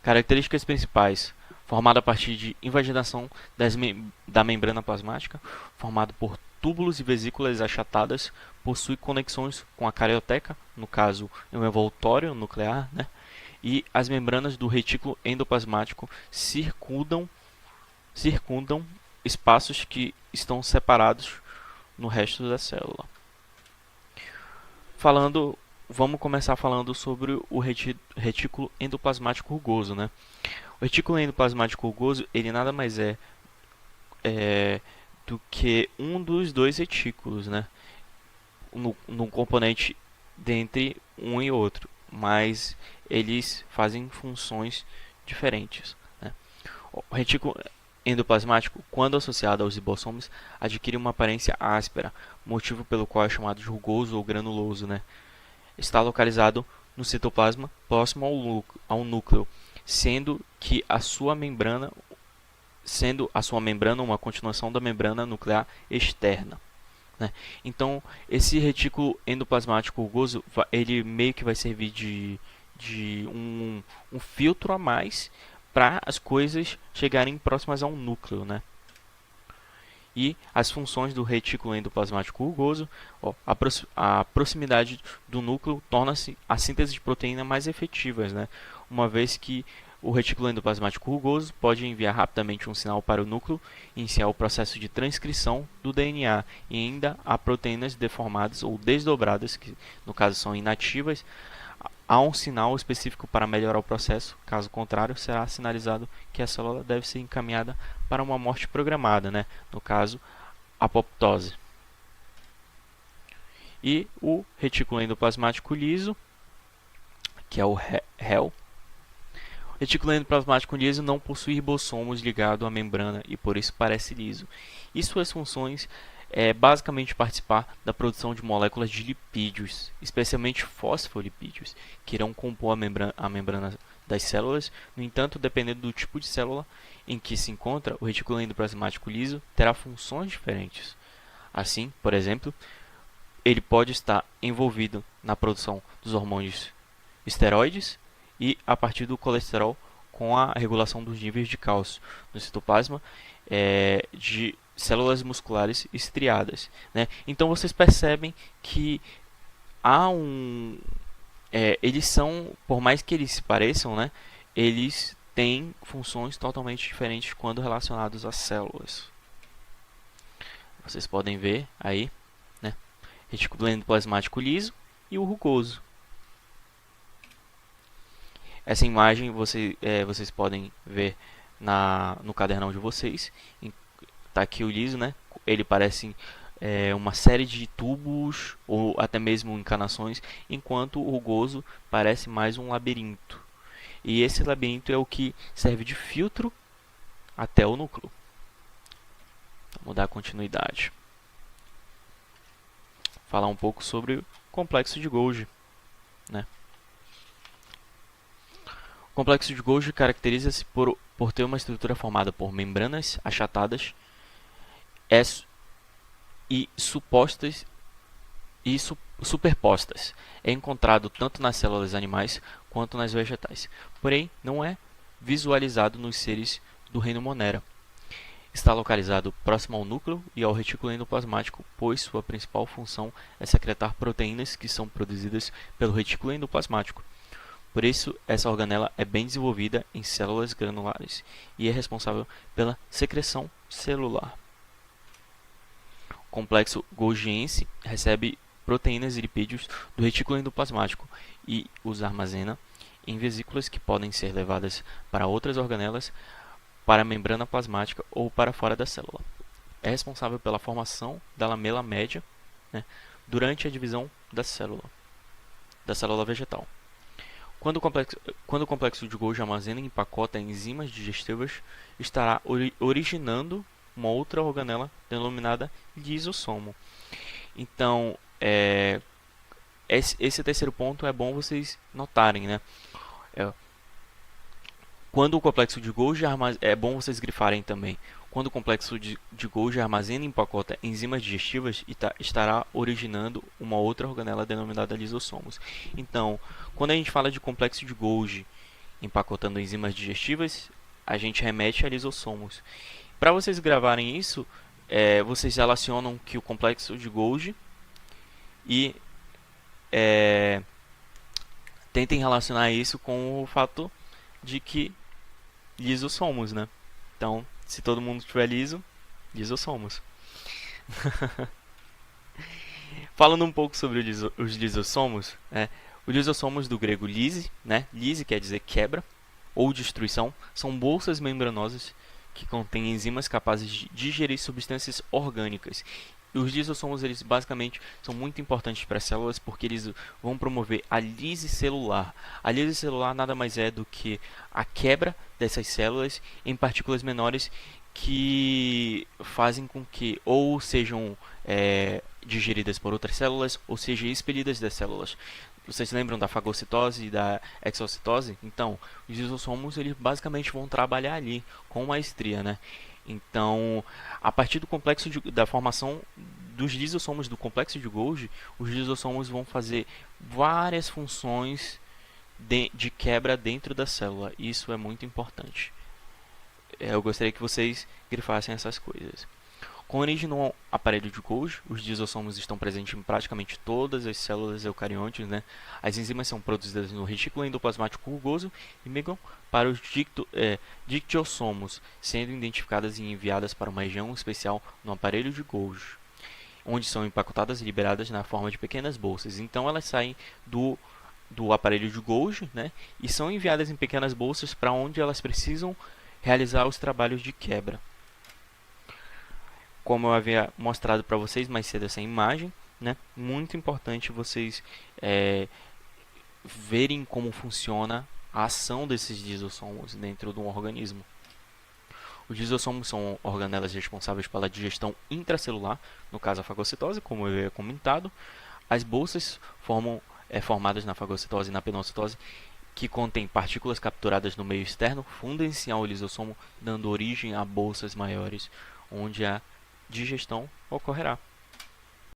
Características principais: formado a partir de invaginação da membrana plasmática, formado por túbulos e vesículas achatadas, possui conexões com a carioteca, no caso, um envoltório nuclear, né? E as membranas do retículo endoplasmático circundam espaços que estão separados no resto da célula. Vamos começar falando sobre o retículo endoplasmático rugoso, né? O retículo endoplasmático rugoso, ele nada mais é do que um dos dois retículos, né? No componente dentre um e outro, mas eles fazem funções diferentes, né? O retículo endoplasmático, quando associado aos ribossomos, adquire uma aparência áspera, motivo pelo qual é chamado de rugoso ou granuloso, né? Está localizado no citoplasma próximo ao núcleo, sendo a sua membrana uma continuação da membrana nuclear externa, né? Então, esse retículo endoplasmático rugoso, ele meio que vai servir de um filtro a mais para as coisas chegarem próximas ao núcleo, né? E as funções do retículo endoplasmático rugoso, a proximidade do núcleo torna-se a síntese de proteína mais efetivas, né? Uma vez que o retículo endoplasmático rugoso pode enviar rapidamente um sinal para o núcleo, iniciar o processo de transcrição do DNA, e ainda há proteínas deformadas ou desdobradas, que no caso são inativas. Há um sinal específico para melhorar o processo, caso contrário, será sinalizado que a célula deve ser encaminhada para uma morte programada, né? No caso, apoptose. E o retículo endoplasmático liso, que é o REL. O retículo endoplasmático liso não possui ribossomos ligados à membrana e por isso parece liso. E suas funções basicamente participar da produção de moléculas de lipídios, especialmente fosfolipídios, que irão compor a membrana das células. No entanto, dependendo do tipo de célula em que se encontra, o retículo endoplasmático liso terá funções diferentes. Assim, por exemplo, ele pode estar envolvido na produção dos hormônios esteroides e a partir do colesterol, com a regulação dos níveis de cálcio no citoplasma de células musculares estriadas, né? Então vocês percebem que há eles são, por mais que eles se pareçam, né, eles têm funções totalmente diferentes quando relacionados às células. Vocês podem ver aí, né, retículo endoplasmático liso e o rugoso. Essa imagem vocês podem ver no cadernão de vocês. Tá aqui o liso, né? Ele parece uma série de tubos ou até mesmo encanações, enquanto o rugoso parece mais um labirinto. E esse labirinto é o que serve de filtro até o núcleo. Vamos dar continuidade. Falar um pouco sobre o complexo de Golgi, né? O complexo de Golgi caracteriza-se por ter uma estrutura formada por membranas achatadas e superpostas. É encontrado tanto nas células animais quanto nas vegetais, porém não é visualizado nos seres do reino Monera. Está localizado próximo ao núcleo e ao retículo endoplasmático, pois sua principal função é secretar proteínas que são produzidas pelo retículo endoplasmático. Por isso, essa organela é bem desenvolvida em células granulares e é responsável pela secreção celular. O complexo golgiense recebe proteínas e lipídios do retículo endoplasmático e os armazena em vesículas que podem ser levadas para outras organelas, para a membrana plasmática ou para fora da célula. É responsável pela formação da lamela média, né, durante a divisão da célula vegetal. Quando o complexo de Golgi armazena e empacota enzimas digestivas, estará originando uma outra organela denominada lisossomo. Então, esse terceiro ponto é bom vocês notarem, né? Quando o complexo de Golgi é bom vocês grifarem também. Quando o complexo de Golgi armazena e empacota enzimas digestivas, estará originando uma outra organela denominada lisossomos. Então, quando a gente fala de complexo de Golgi empacotando enzimas digestivas, a gente remete a lisossomos. Para vocês gravarem isso, vocês relacionam que o complexo de Golgi e tentem relacionar isso com o fato de que lisossomos, né? Então, se todo mundo estiver liso, lisossomos. Falando um pouco sobre os lisossomos, os lisossomos do grego lise, né? Lise quer dizer quebra ou destruição, são bolsas membranosas que contêm enzimas capazes de digerir substâncias orgânicas. E os lisossomos, eles basicamente são muito importantes para as células porque eles vão promover a lise celular. A lise celular nada mais é do que a quebra dessas células em partículas menores que fazem com que ou sejam digeridas por outras células ou sejam expelidas das células. Vocês lembram da fagocitose e da exocitose? Então, os lisossomos eles basicamente vão trabalhar ali com maestria, né? Então, a partir do complexo da formação dos lisossomos do complexo de Golgi, os lisossomos vão fazer várias funções de quebra dentro da célula. Isso é muito importante. Eu gostaria que vocês grifassem essas coisas. Com origem no aparelho de Golgi, os lisossomos estão presentes em praticamente todas as células eucariontes, né? As enzimas são produzidas no retículo endoplasmático rugoso e migram para os dictiossomos, sendo identificadas e enviadas para uma região especial no aparelho de Golgi, onde são empacotadas e liberadas na forma de pequenas bolsas. Então elas saem do aparelho de Golgi, né? E são enviadas em pequenas bolsas para onde elas precisam realizar os trabalhos de quebra. Como eu havia mostrado para vocês mais cedo essa imagem, né? Muito importante vocês verem como funciona a ação desses lisossomos dentro de um organismo. Os lisossomos são organelas responsáveis pela digestão intracelular, no caso a fagocitose, como eu havia comentado. As bolsas formadas na fagocitose e na penocitose, que contêm partículas capturadas no meio externo, fundem-se ao lisossomo, dando origem a bolsas maiores, onde a digestão ocorrerá.